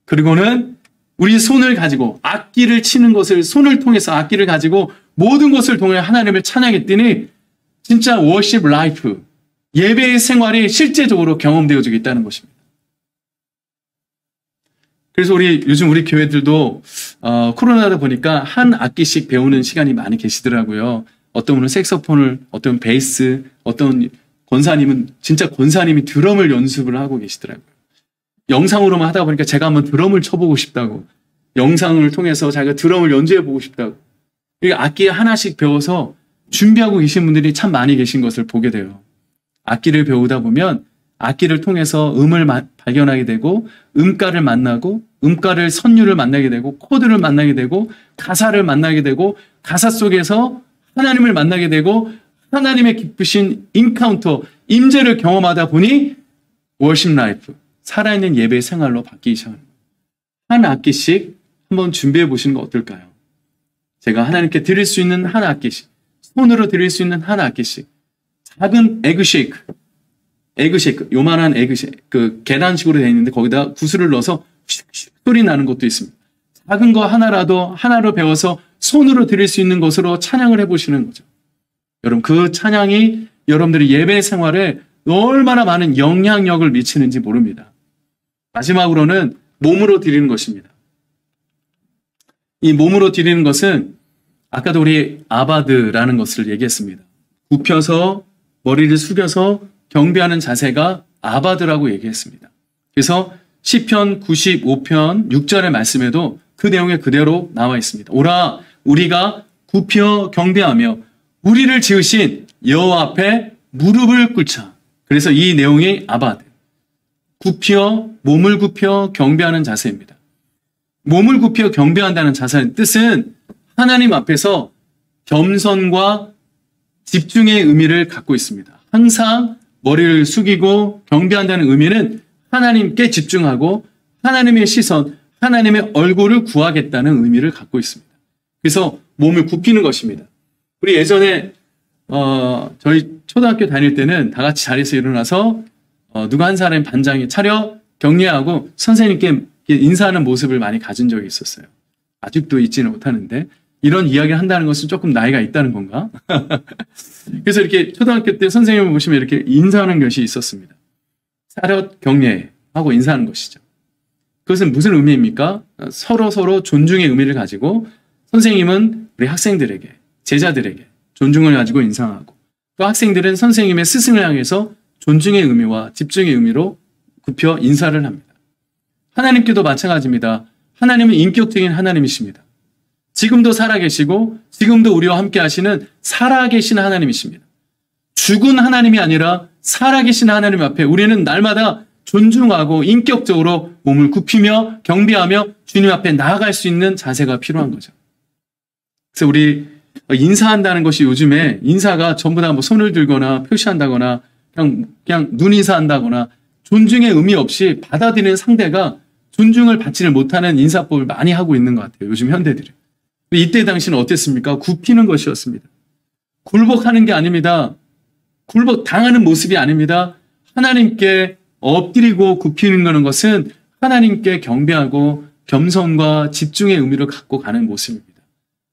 그리고는 우리 손을 가지고 악기를 치는 것을 손을 통해서 악기를 가지고 모든 것을 통해 하나님을 찬양했더니 진짜 워십 라이프 예배의 생활이 실제적으로 경험되어지고 있다는 것입니다. 그래서 요즘 우리 교회들도 코로나다 보니까 한 악기씩 배우는 시간이 많이 계시더라고요. 어떤 분은 색소폰을, 어떤 분은 베이스, 어떤 권사님은 진짜 권사님이 드럼을 연습을 하고 계시더라고요. 영상으로만 하다 보니까 제가 한번 드럼을 쳐보고 싶다고 영상을 통해서 자기가 드럼을 연주해보고 싶다고 악기 하나씩 배워서 준비하고 계신 분들이 참 많이 계신 것을 보게 돼요. 악기를 배우다 보면 악기를 통해서 음을 발견하게 되고 음가를 만나고 음가를 선율을 만나게 되고 코드를 만나게 되고 가사를 만나게 되고 가사 속에서 하나님을 만나게 되고 하나님의 기쁘신 인카운터, 임재를 경험하다 보니 워십 라이프, 살아있는 예배 생활로 바뀌기 시작합니다. 한 악기씩 한번 준비해 보시는 거 어떨까요? 제가 하나님께 드릴 수 있는 한 악기씩, 손으로 드릴 수 있는 한 악기씩, 작은 에그쉐이크, 요만한 에그쉐이크, 계란식으로 되어 있는데 거기다 구슬을 넣어서 슉슉 소리 나는 것도 있습니다. 작은 거 하나로 배워서 손으로 드릴 수 있는 것으로 찬양을 해보시는 거죠. 여러분, 그 찬양이 여러분들의 예배 생활에 얼마나 많은 영향력을 미치는지 모릅니다. 마지막으로는 몸으로 드리는 것입니다. 이 몸으로 드리는 것은 아까도 우리 아바드라는 것을 얘기했습니다. 굽혀서 머리를 숙여서 경배하는 자세가 아바드라고 얘기했습니다. 그래서 시편 95편 6절의 말씀에도 그 내용에 그대로 나와 있습니다. 오라 우리가 굽혀 경배하며 우리를 지으신 여호와 앞에 무릎을 꿇자. 그래서 이 내용이 아바드. 몸을 굽혀 경배하는 자세입니다. 몸을 굽혀 경배한다는 자세의 뜻은 하나님 앞에서 겸손과 집중의 의미를 갖고 있습니다. 항상 머리를 숙이고 경배한다는 의미는 하나님께 집중하고 하나님의 시선, 하나님의 얼굴을 구하겠다는 의미를 갖고 있습니다. 그래서 몸을 굽히는 것입니다. 우리 예전에 저희 초등학교 다닐 때는 다 같이 자리에서 일어나서 누가 한 사람이 반장이 차려 격려하고 선생님께 인사하는 모습을 많이 가진 적이 있었어요. 아직도 있지는 못하는데 이런 이야기를 한다는 것은 조금 나이가 있다는 건가? 그래서 이렇게 초등학교 때 선생님을 보시면 이렇게 인사하는 것이 있었습니다. 차렷 경례하고 인사하는 것이죠. 그것은 무슨 의미입니까? 서로 존중의 의미를 가지고 선생님은 우리 학생들에게, 제자들에게 존중을 가지고 인사하고 또 학생들은 선생님의 스승을 향해서 존중의 의미와 집중의 의미로 굽혀 인사를 합니다. 하나님께도 마찬가지입니다. 하나님은 인격적인 하나님이십니다. 지금도 살아계시고 지금도 우리와 함께 하시는 살아계신 하나님이십니다. 죽은 하나님이 아니라 살아계신 하나님 앞에 우리는 날마다 존중하고 인격적으로 몸을 굽히며 경배하며 주님 앞에 나아갈 수 있는 자세가 필요한 거죠. 그래서 우리 인사한다는 것이 요즘에 인사가 전부 다 뭐 손을 들거나 표시한다거나 그냥 눈 인사한다거나 존중의 의미 없이 받아들이는 상대가 존중을 받지를 못하는 인사법을 많이 하고 있는 것 같아요. 요즘 현대들이. 이때 당시는 어땠습니까? 굽히는 것이었습니다. 굴복하는 게 아닙니다. 굴복 당하는 모습이 아닙니다. 하나님께 엎드리고 굽히는 것은 하나님께 경배하고 겸손과 집중의 의미를 갖고 가는 모습입니다.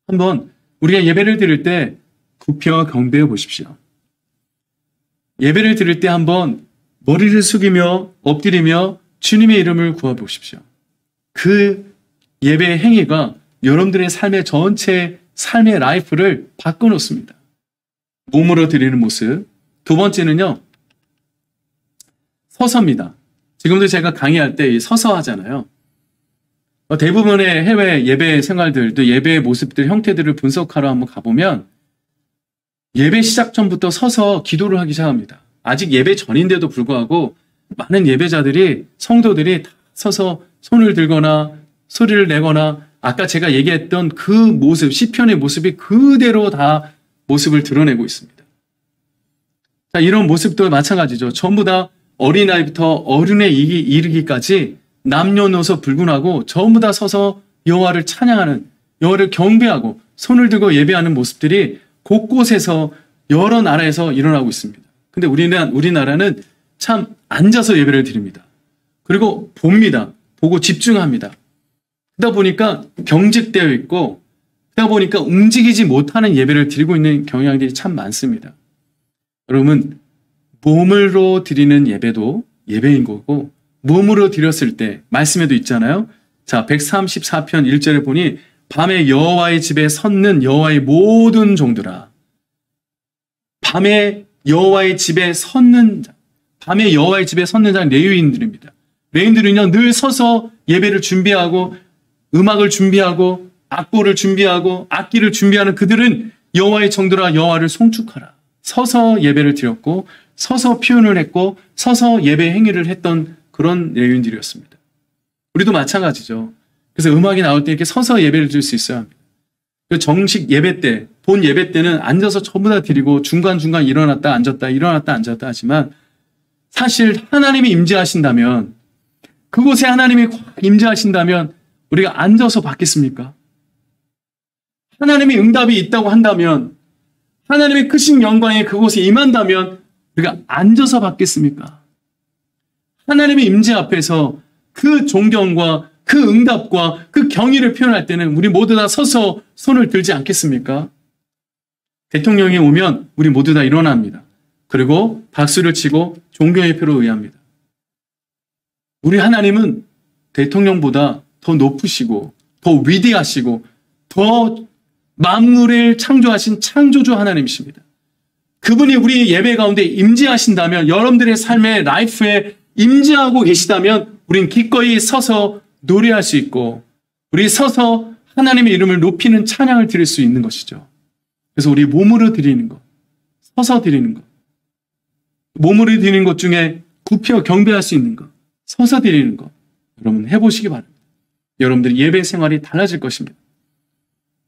한번 우리가 예배를 드릴 때 굽혀 경배해 보십시오. 예배를 드릴 때 한번 머리를 숙이며 엎드리며 주님의 이름을 구해 보십시오. 그 예배의 행위가 여러분들의 삶의 전체 삶의 라이프를 바꿔놓습니다. 몸으로 드리는 모습. 두 번째는요. 서서입니다. 지금도 제가 강의할 때 서서 하잖아요. 대부분의 해외 예배 생활들도 예배의 모습들, 형태들을 분석하러 한번 가보면 예배 시작 전부터 서서 기도를 하기 시작합니다. 아직 예배 전인데도 불구하고 많은 예배자들이, 성도들이 다 서서 손을 들거나 소리를 내거나 아까 제가 얘기했던 그 모습, 시편의 모습이 그대로 다 모습을 드러내고 있습니다. 자, 이런 모습도 마찬가지죠. 전부 다 어린아이부터 어른에 이르기까지 남녀노소 불문하고 전부 다 서서 여호와를 찬양하는, 여호와를 경배하고 손을 들고 예배하는 모습들이 곳곳에서 여러 나라에서 일어나고 있습니다. 근데 우리나라는 참 앉아서 예배를 드립니다. 그리고 봅니다. 보고 집중합니다. 그러다 보니까 경직되어 있고 그러다 보니까 움직이지 못하는 예배를 드리고 있는 경향들이 참 많습니다. 여러분, 몸으로 드리는 예배도 예배인 거고 몸으로 드렸을 때 말씀에도 있잖아요. 자, 134편 1절에 보니 밤에 여호와의 집에 섰는 여호와의 모든 종들아. 밤에 여호와의 집에 섰는 자. 밤에 여호와의 집에 섰는 자는 레위인들입니다. 레위인들은요 늘 서서 예배를 준비하고 음악을 준비하고 악보를 준비하고 악기를 준비하는 그들은 여호와의 종들아 여호와를 송축하라. 서서 예배를 드렸고 서서 표현을 했고 서서 예배 행위를 했던 그런 레위인들이었습니다. 우리도 마찬가지죠. 그래서 음악이 나올 때 이렇게 서서 예배를 드릴 수 있어야 합니다. 정식 예배 때, 본 예배 때는 앉아서 전부 다 드리고 중간중간 일어났다 앉았다 일어났다 앉았다 하지만 사실 하나님이 임재하신다면 그곳에 하나님이 임재하신다면 우리가 앉아서 받겠습니까? 하나님의 응답이 있다고 한다면 하나님의 크신 영광이 그곳에 임한다면 우리가 앉아서 받겠습니까? 하나님의 임재 앞에서 그 존경과 그 응답과 그 경의를 표현할 때는 우리 모두 다 서서 손을 들지 않겠습니까? 대통령이 오면 우리 모두 다 일어납니다. 그리고 박수를 치고 존경의 표를 의합니다. 우리 하나님은 대통령보다 더 높으시고 더 위대하시고 더 만물을 창조하신 창조주 하나님이십니다. 그분이 우리 예배 가운데 임재하신다면 여러분들의 삶의 라이프에 임재하고 계시다면 우린 기꺼이 서서 노래할 수 있고 우리 서서 하나님의 이름을 높이는 찬양을 드릴 수 있는 것이죠. 그래서 우리 몸으로 드리는 것, 서서 드리는 것, 몸으로 드리는 것 중에 굽혀 경배할 수 있는 것, 서서 드리는 것 여러분 해보시기 바랍니다. 여러분들의 예배 생활이 달라질 것입니다.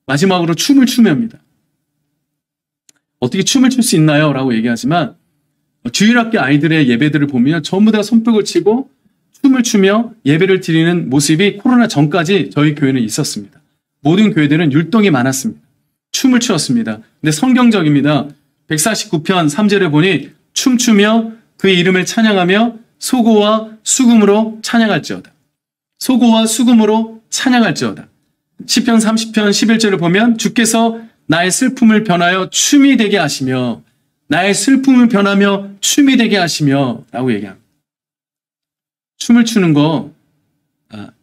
마지막으로 춤을 추며 합니다. 어떻게 춤을 출 수 있나요? 라고 얘기하지만 주일학교 아이들의 예배들을 보면 전부 다 손뼉을 치고 춤을 추며 예배를 드리는 모습이 코로나 전까지 저희 교회는 있었습니다. 모든 교회들은 율동이 많았습니다. 춤을 추었습니다. 근데 성경적입니다. 149편 3절에 보니 춤추며 그의 이름을 찬양하며 소고와 수금으로 찬양할지어다. 소고와 수금으로 찬양할지어다. 시편 30편 11절을 보면 주께서 나의 슬픔을 변하여 춤이 되게 하시며 나의 슬픔을 변하며 춤이 되게 하시며 라고 얘기합니다. 춤을 추는 거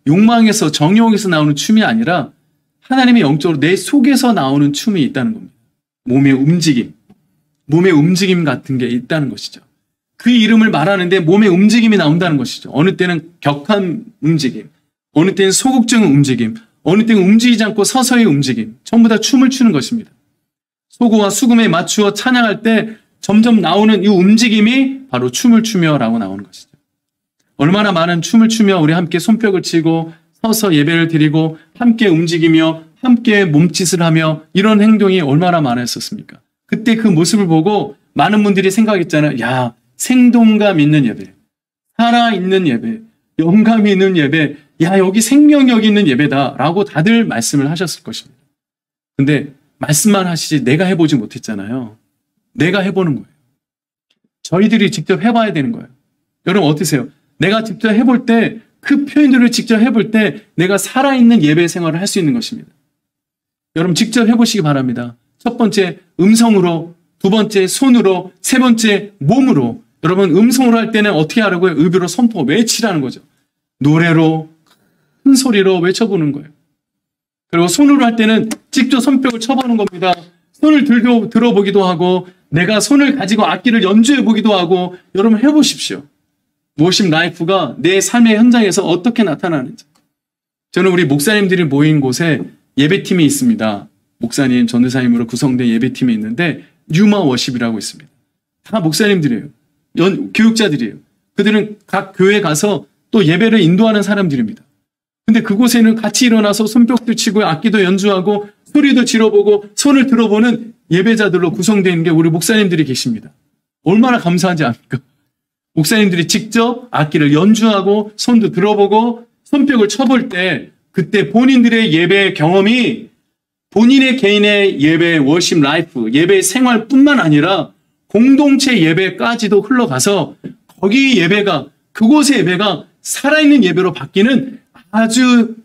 욕망에서 정욕에서 나오는 춤이 아니라 하나님의 영적으로 내 속에서 나오는 춤이 있다는 겁니다. 몸의 움직임 같은 게 있다는 것이죠. 그 이름을 말하는데 몸의 움직임이 나온다는 것이죠. 어느 때는 격한 움직임, 어느 때는 소극적인 움직임, 어느 때는 움직이지 않고 서서히 움직임, 전부 다 춤을 추는 것입니다. 소고와 수금에 맞추어 찬양할 때 점점 나오는 이 움직임이 바로 춤을 추며라고 나오는 것이죠. 얼마나 많은 춤을 추며 우리 함께 손뼉을 치고 서서 예배를 드리고 함께 움직이며 함께 몸짓을 하며 이런 행동이 얼마나 많았었습니까? 그때 그 모습을 보고 많은 분들이 생각했잖아요. 야, 생동감 있는 예배, 살아있는 예배, 영감이 있는 예배, 야, 여기 생명력 있는 예배다라고 다들 말씀을 하셨을 것입니다. 근데 말씀만 하시지 내가 해보지 못했잖아요. 내가 해보는 거예요. 저희들이 직접 해봐야 되는 거예요. 여러분 어떠세요? 내가 직접 해볼 때, 그 표현들을 직접 해볼 때 내가 살아있는 예배 생활을 할 수 있는 것입니다. 여러분 직접 해보시기 바랍니다. 첫 번째 음성으로, 두 번째 손으로, 세 번째 몸으로. 여러분 음성으로 할 때는 어떻게 하라고요? 의비로 선포, 외치라는 거죠. 노래로, 큰 소리로 외쳐보는 거예요. 그리고 손으로 할 때는 직접 손뼉을 쳐보는 겁니다. 손을 들어보기도 하고 내가 손을 가지고 악기를 연주해보기도 하고 여러분 해보십시오. 워십 라이프가 내 삶의 현장에서 어떻게 나타나는지. 저는 우리 목사님들이 모인 곳에 예배팀이 있습니다. 목사님, 전도사님으로 구성된 예배팀이 있는데 뉴마 워십이라고 있습니다. 다 목사님들이에요. 교육자들이에요. 그들은 각 교회에 가서 또 예배를 인도하는 사람들입니다. 근데 그곳에는 같이 일어나서 손뼉도 치고 악기도 연주하고 소리도 질러보고 손을 들어보는 예배자들로 구성되어 있는 게 우리 목사님들이 계십니다. 얼마나 감사하지 않습니까? 목사님들이 직접 악기를 연주하고 손도 들어보고 손뼉을 쳐볼 때 그때 본인들의 예배 경험이 본인의 개인의 예배 워십 라이프, 예배 생활뿐만 아니라 공동체 예배까지도 흘러가서 거기 예배가, 그곳의 예배가 살아있는 예배로 바뀌는 아주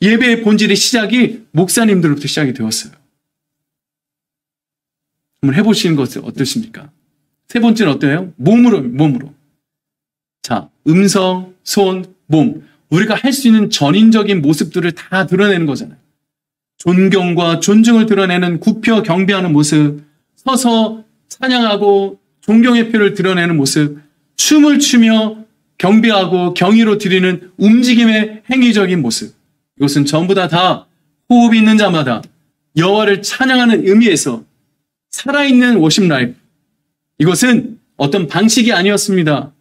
예배의 본질의 시작이 목사님들로부터 시작이 되었어요. 한번 해보시는 것은 어떠십니까? 세 번째는 어때요? 몸으로. 자, 음성, 손, 몸. 우리가 할 수 있는 전인적인 모습들을 다 드러내는 거잖아요. 존경과 존중을 드러내는 굽혀 경배하는 모습, 서서 찬양하고 존경의 표를 드러내는 모습, 춤을 추며 경배하고 경의로 드리는 움직임의 행위적인 모습. 이것은 전부 다 호흡이 있는 자마다 여호와를 찬양하는 의미에서 살아있는 워십 라이프. 이것은 어떤 방식이 아니었습니다.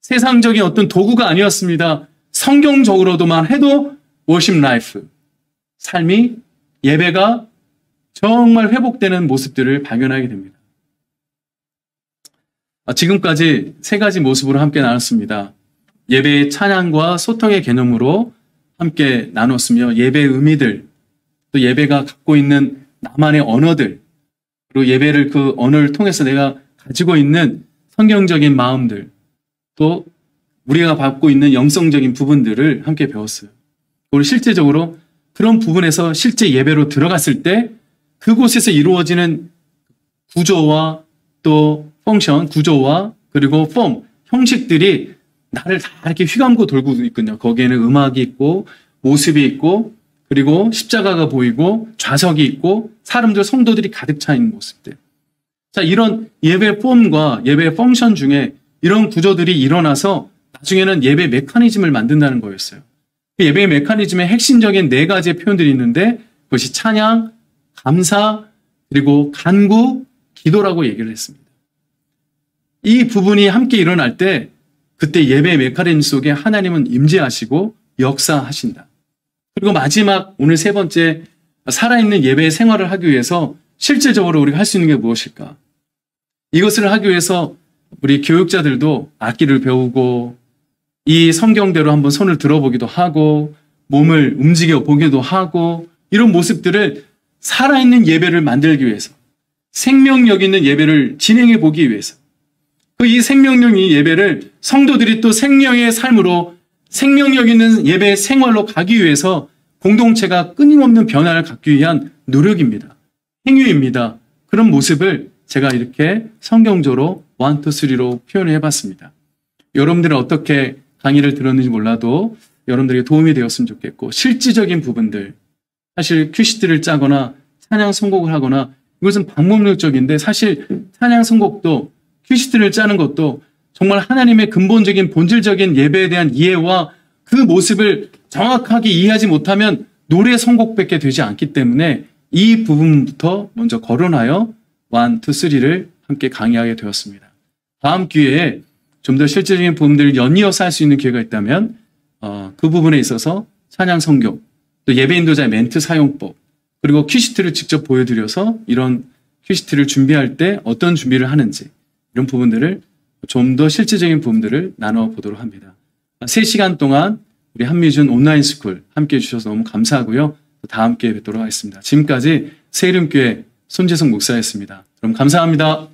세상적인 어떤 도구가 아니었습니다. 성경적으로도만 해도 워십 라이프. 삶이, 예배가 정말 회복되는 모습들을 발견하게 됩니다. 지금까지 세 가지 모습으로 함께 나눴습니다. 예배의 찬양과 소통의 개념으로 함께 나눴으며 예배의 의미들, 또 예배가 갖고 있는 나만의 언어들, 그리고 예배를 그 언어를 통해서 내가 가지고 있는 성경적인 마음들, 또 우리가 갖고 있는 영성적인 부분들을 함께 배웠어요. 그리고 실제적으로 그런 부분에서 실제 예배로 들어갔을 때 그곳에서 이루어지는 구조와 또 펑션, 구조와 그리고 폼, 형식들이 나를 다 이렇게 휘감고 돌고 있거든요. 거기에는 음악이 있고 모습이 있고 그리고 십자가가 보이고 좌석이 있고 사람들, 성도들이 가득 차 있는 모습들. 자, 이런 예배 폼과 예배 펑션 중에 이런 구조들이 일어나서 나중에는 예배 메커니즘을 만든다는 거였어요. 예배 메커니즘의 핵심적인 네 가지의 표현들이 있는데 그것이 찬양, 감사, 그리고 간구, 기도라고 얘기를 했습니다. 이 부분이 함께 일어날 때 그때 예배 메커니즘 속에 하나님은 임재하시고 역사하신다. 그리고 마지막 오늘 세 번째 살아있는 예배 생활을 하기 위해서 실질적으로 우리가 할 수 있는 게 무엇일까? 이것을 하기 위해서 우리 교육자들도 악기를 배우고 이 성경대로 한번 손을 들어보기도 하고 몸을 움직여 보기도 하고 이런 모습들을 살아있는 예배를 만들기 위해서 생명력 있는 예배를 진행해 보기 위해서 그 이 생명력 있는 예배를 성도들이 또 생명의 삶으로 생명력 있는 예배 생활로 가기 위해서 공동체가 끊임없는 변화를 갖기 위한 노력입니다. 행위입니다. 그런 모습을 제가 이렇게 성경적으로 1, 2, 3로 표현을 해봤습니다. 여러분들은 어떻게 강의를 들었는지 몰라도 여러분들에게 도움이 되었으면 좋겠고, 실질적인 부분들, 사실 큐시트를 짜거나 찬양 선곡을 하거나, 이것은 방법론적인데 사실 찬양 선곡도 큐시트를 짜는 것도 정말 하나님의 근본적인 본질적인 예배에 대한 이해와 그 모습을 정확하게 이해하지 못하면 노래 선곡밖에 되지 않기 때문에 이 부분부터 먼저 거론하여 1, 2, 3를 함께 강의하게 되었습니다. 다음 기회에 좀 더 실질적인 부분들을 연이어서 할 수 있는 기회가 있다면 그 부분에 있어서 찬양 선교, 또 예배 인도자의 멘트 사용법, 그리고 큐시트를 직접 보여드려서 이런 큐시트를 준비할 때 어떤 준비를 하는지, 이런 부분들을 좀 더 실질적인 부분들을 나눠보도록 합니다. 3시간 동안 우리 한미준 온라인 스쿨 함께해 주셔서 너무 감사하고요. 다음 기회에 뵙도록 하겠습니다. 지금까지 새이름교회 손재성 목사였습니다. 그럼 감사합니다.